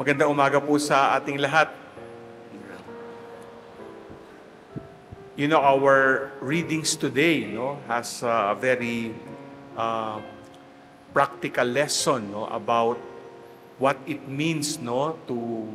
Magandang umaga po sa ating lahat. You know, our readings today, has a very practical lesson, about what it means, to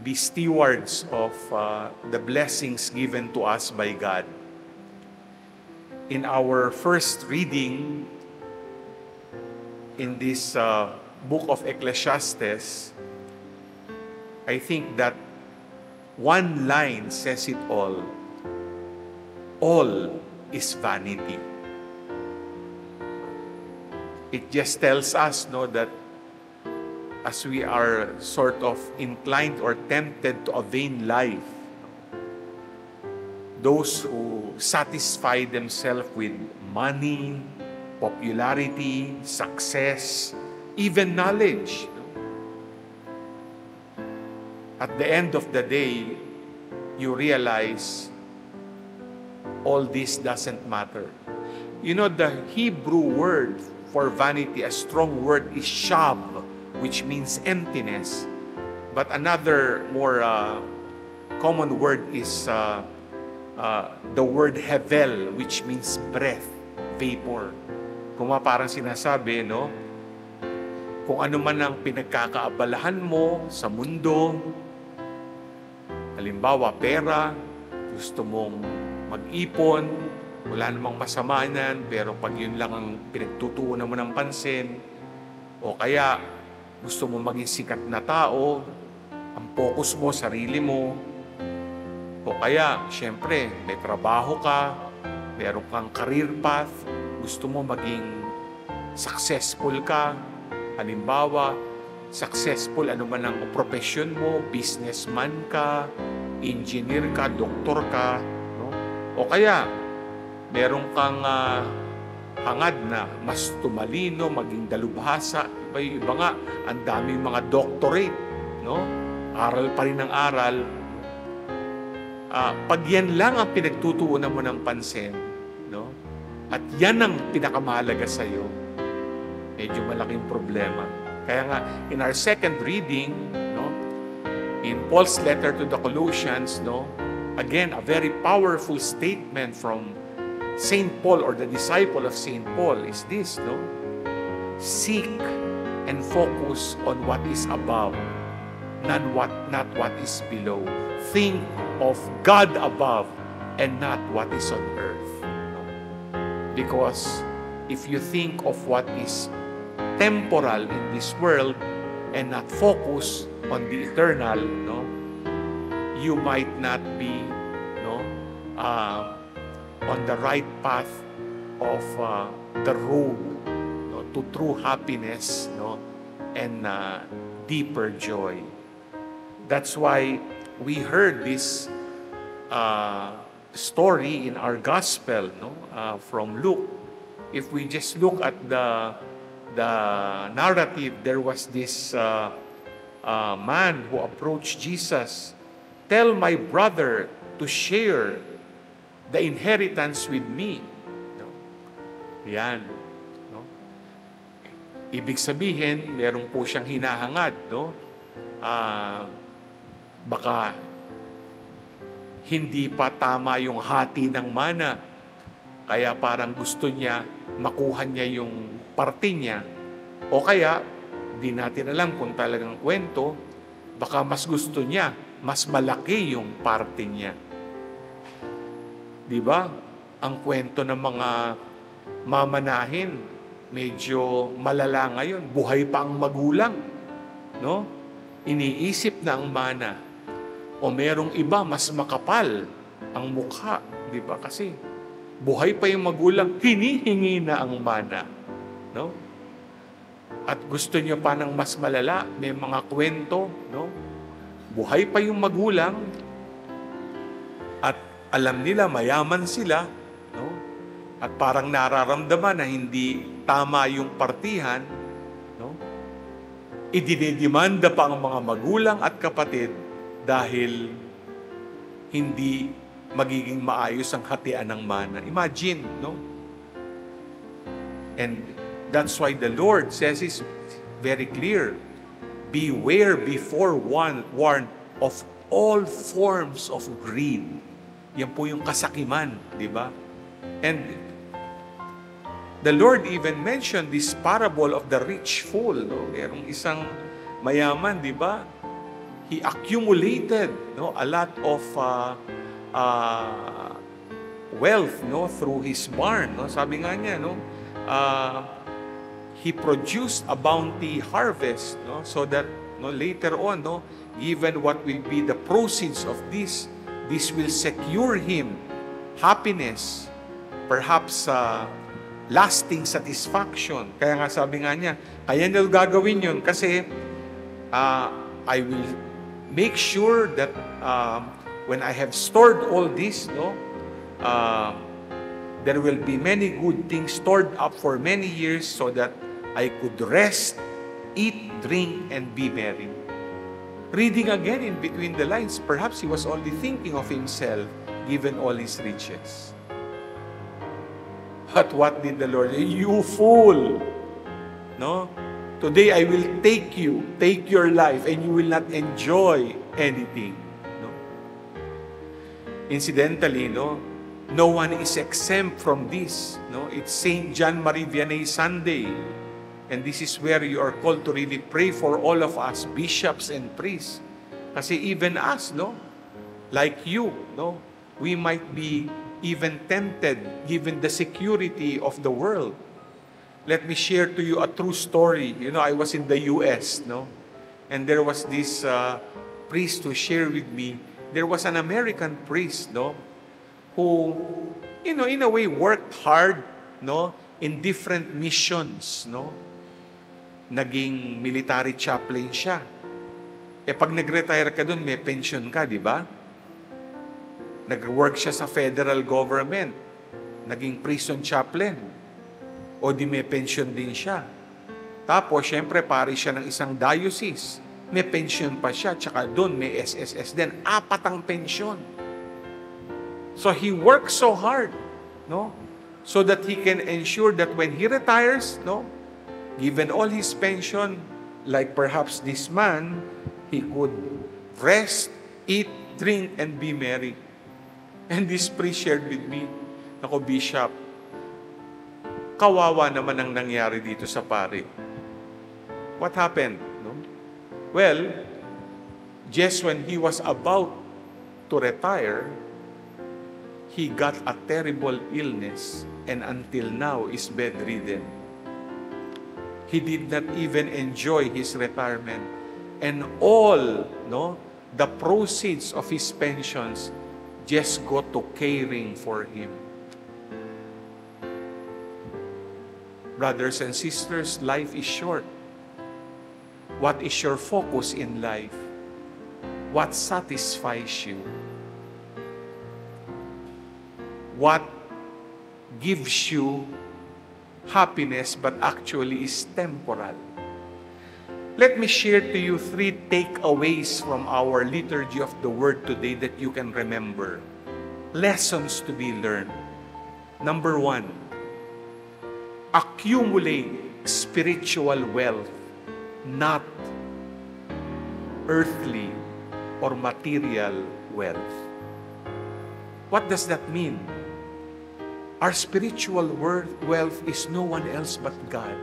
be stewards of the blessings given to us by God. In our first reading in this book of Ecclesiastes, I think that one line says it all. All is vanity. It just tells us, that as we are sort of inclined or tempted to a vain life, those who satisfy themselves with money, popularity, success, even knowledge, at the end of the day, you realize all this doesn't matter. You know, the Hebrew word for vanity, a strong word, is shav, which means emptiness. But another more common word is the word hevel, which means breath, vapor. Kung parang sinasabi, kung ano man ang pinagkakaabalahan mo sa mundo, halimbawa pera, gusto mong mag-ipon, wala namang masama yan, pero pag yun lang ang pinagtutuunan mo ng pansin, o kaya gusto mo maging sikat na tao, ang focus mo, sarili mo, o kaya, syempre, may trabaho ka, meron kang career path, gusto mo maging successful ka, halimbawa, successful, ano man ang profession mo, businessman ka, engineer ka, doktor ka, o kaya, meron kang hangad na mas tumalino, maging dalubhasa, iba nga, ang daming mga doctorate, aral pa rin ang aral. Pag yan lang ang pinagtutuunan mo ng pansin, at yan ang pinakamahalaga sa iyo, medyo malaking problema. Kaya nga, in our second reading, in Paul's letter to the Colossians, again, a very powerful statement from Saint Paul, or the disciple of Saint Paul, is this, seek and focus on what is above, not what is below. Think of God above and not what is on earth. Because if you think of what is temporal in this world and not focus on the eternal, you might not be on the right path of the road to true happiness and deeper joy. That's why we heard this story in our gospel from Luke. If we just look at the narrative, there was this man who approached Jesus. Tell my brother to share the inheritance with me. Yan. Ibig sabihin, meron po siyang hinahangad. Baka hindi pa tama yung hati ng mana. Kaya parang gusto niya, makuha niya yung parte niya. O kaya, di natin alam kung talagang kwento, baka mas gusto niya, mas malaki yung parte niya. Di ba? Ang kwento ng mga mamanahin, medyo malala ngayon. Buhay pa ang magulang. Iniisip na ang mana. O merong iba, mas makapal ang mukha. Di ba? Kasi buhay pa yung magulang, hinihingi na ang mana. At gusto niyo pa ng mas malala, may mga kwento, buhay pa yung magulang, at alam nila mayaman sila, at parang nararamdaman na hindi tama yung partihan, idinidemanda pa ang mga magulang at kapatid dahil hindi magiging maayos ang hatian ng mana. Imagine, And that's why the Lord says it's very clear, beware before warned of all forms of greed. Yan po yung kasakiman, di ba? And the Lord even mentioned this parable of the rich fool. No? Merong isang mayaman, di ba? He accumulated a lot of wealth through his barn. Sabi nga niya, he produced a bounty harvest so that later on, given what will be the proceeds of this will secure him happiness, perhaps lasting satisfaction. Kaya nga sabi nga niya, kaya niya gagawin yun kasi I will make sure that when I have stored all this, there will be many good things stored up for many years so that I could rest, eat, drink, and be merry. Reading again in between the lines, perhaps he was only thinking of himself given all his riches. But what did the Lord say? You fool! Today I will take your life, and you will not enjoy anything. Incidentally, no one is exempt from this. It's Saint John Marie Vianney Sunday. And this is where you are called to really pray for all of us, bishops and priests. Kasi even us, like you, we might be even tempted given the security of the world. Let me share to you a true story. I was in the US, and there was this priest who shared with me. There was an American priest, who, in a way, worked hard, in different missions, Naging military chaplain siya. Pag nag-retire ka dun, may pension ka, di ba? Nag-work siya sa federal government. Naging prison chaplain. O di may pension din siya. Tapos, syempre, pari siya ng isang diocese. May pension pa siya. Tsaka doon, may SSS din. 4 ang pension. So, he works so hard, so that he can ensure that when he retires, given all his pension, like perhaps this man, he could rest, eat, drink, and be merry. And this priest shared with me, Bishop, kawawa naman ang nangyari dito sa pari. What happened? Well, just when he was about to retire, he got a terrible illness and until now is bedridden. He did not even enjoy his retirement. And all, the proceeds of his pensions just go to caring for him. Brothers and sisters, life is short. What is your focus in life? What satisfies you? What gives you happiness but actually is temporal? Let me share to you 3 takeaways from our liturgy of the word today that you can remember. Lessons to be learned. Number 1, accumulate spiritual wealth, not earthly or material wealth. What does that mean? Our spiritual wealth is no one else but God.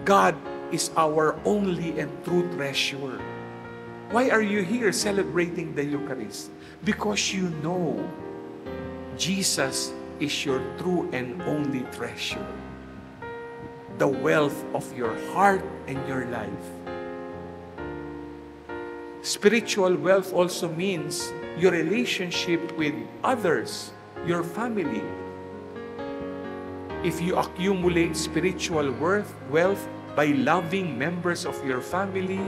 God is our only and true treasure. Why are you here celebrating the Eucharist? Because you know Jesus is your true and only treasure. The wealth of your heart and your life. Spiritual wealth also means your relationship with others, your family. If you accumulate spiritual wealth by loving members of your family,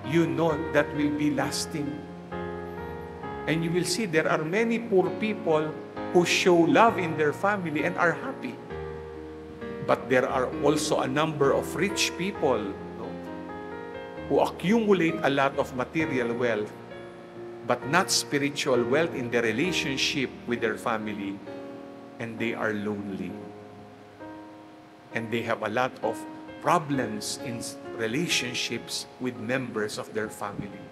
you know that will be lasting. And you will see there are many poor people who show love in their family and are happy. But there are also a number of rich people who accumulate a lot of material wealth, but not spiritual wealth in their relationship with their family. And they are lonely. And they have a lot of problems in relationships with members of their family.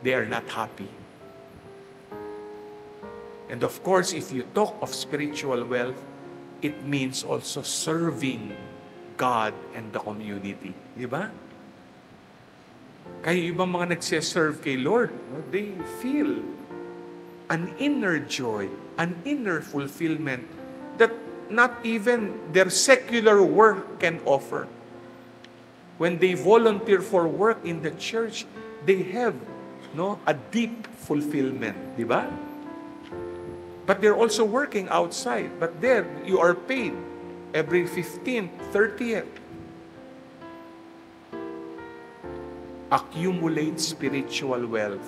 They are not happy. And of course, if you talk of spiritual wealth, it means also serving God and the community. Di ba? Kaya ibang mga nagsiserve kay Lord, they feel an inner joy, an inner fulfillment that not even their secular work can offer. When they volunteer for work in the church, they have a deep fulfillment, di ba? But they're also working outside. But there, you are paid every 15th, 30th. Accumulate spiritual wealth,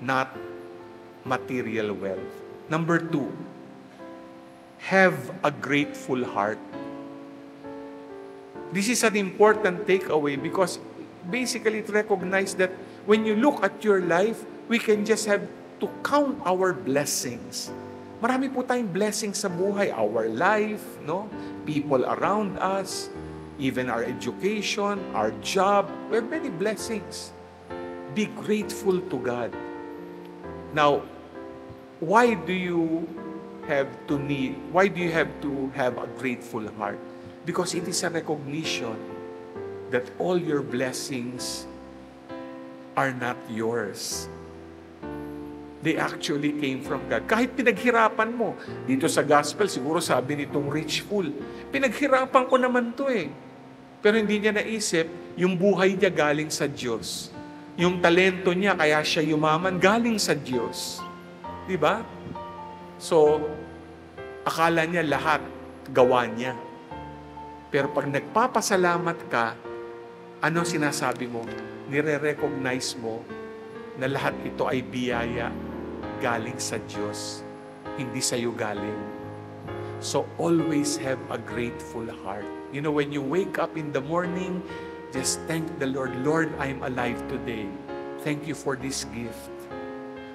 not material wealth. Number 2, have a grateful heart. This is an important takeaway because basically it recognizes that when you look at your life, we can just have to count our blessings. Marami po tayong blessings sa buhay. Our life, people around us, even our education, our job. We have many blessings. Be grateful to God. Now, why do you have to have a grateful heart? Because it is a recognition that all your blessings are not yours. They actually came from God. Kahit pinaghirapan mo, dito sa gospel, siguro sabi nitong rich fool, pinaghirapan ko naman to eh. Pero hindi niya naisip, yung buhay niya galing sa Diyos. Yung talento niya, kaya siya yumaman, galing sa Diyos. Diba? So, akala niya lahat gawa niya. Pero pag nagpapasalamat ka, ano sinasabi mo? Nire-recognize mo na lahat ito ay biyaya galing sa Diyos, hindi sa iyo galing. So always have a grateful heart. You know, when you wake up in the morning, just thank the Lord. Lord, I'm alive today. Thank you for this gift.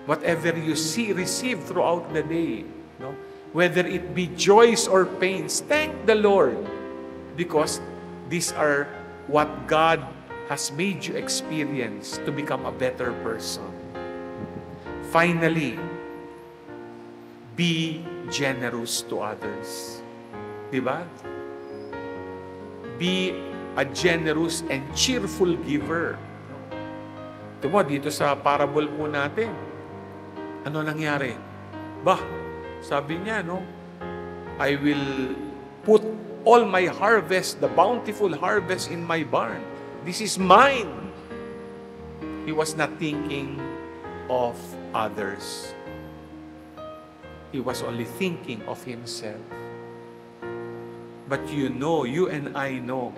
Whatever you receive throughout the day, whether it be joys or pains, thank the Lord. Because these are what God has made you experience to become a better person. Finally, be generous to others. Diba? Be a generous and cheerful giver. Diba, dito sa parable po natin, ano nangyari? Sabi niya, I will put all my harvest, the bountiful harvest in my barn. This is mine. He was not thinking of others. He was only thinking of himself. But you and I know,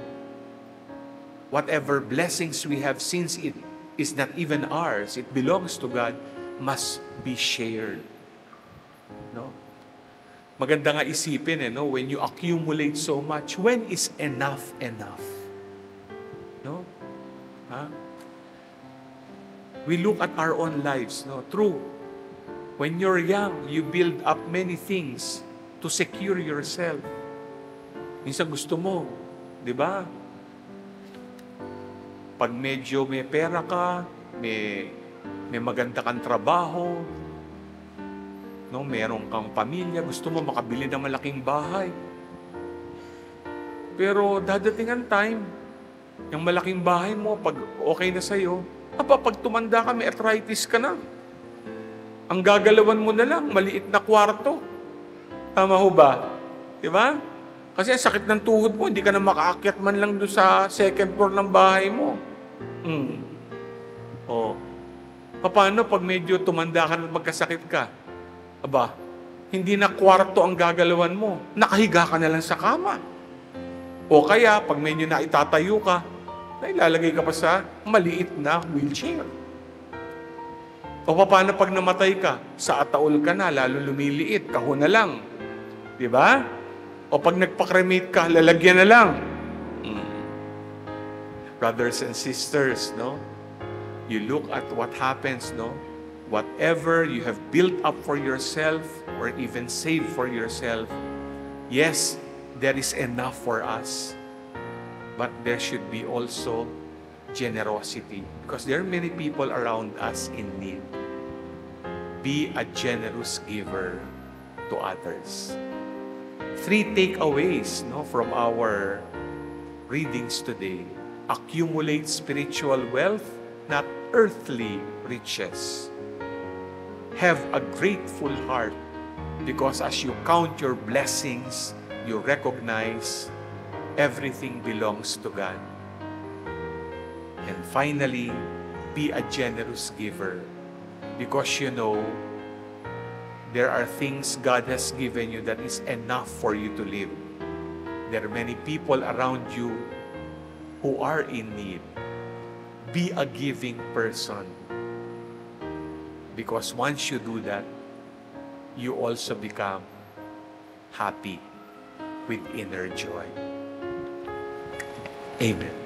whatever blessings we have, since it is not even ours, it belongs to God, must be shared. Maganda nga isipin, when you accumulate so much, when is enough enough? We look at our own lives. True. When you're young, you build up many things to secure yourself. Minsan gusto mo, di ba? Pag medyo may pera ka, may maganda kang trabaho, meron kang pamilya, gusto mo makabili ng malaking bahay. Pero dadating ang time, yung malaking bahay mo, pag okay na sa'yo, pag tumanda ka, may arthritis ka na. Ang gagalawan mo na lang, maliit na kwarto. Tama ho ba? Diba? Kasi ang sakit ng tuhod mo, hindi ka na makaakyat man lang doon sa second floor ng bahay mo. Paano pag medyo tumanda ka na magkasakit ka? Hindi na kwarto ang gagalawan mo. Nakahiga ka na lang sa kama. O kaya, pag medyo na itatayo ka, ilalagay ka pa sa maliit na wheelchair. O paano pag namatay ka? Sa ataol ka na, lalo lumiliit, kahon na lang. Di ba? O pag nagpa-cremate ka, lalagyan na lang. Brothers and sisters, you look at what happens, whatever you have built up for yourself or even saved for yourself, yes, there is enough for us, but there should be also generosity because there are many people around us in need. Be a generous giver to others. 3 takeaways from our readings today. Accumulate spiritual wealth, not earthly riches. Have a grateful heart because as you count your blessings, you recognize everything belongs to God. And finally, be a generous giver because you know there are things God has given you that is enough for you to live. There are many people around you who are in need. Be a giving person. Because once you do that, you also become happy with inner joy. Amen.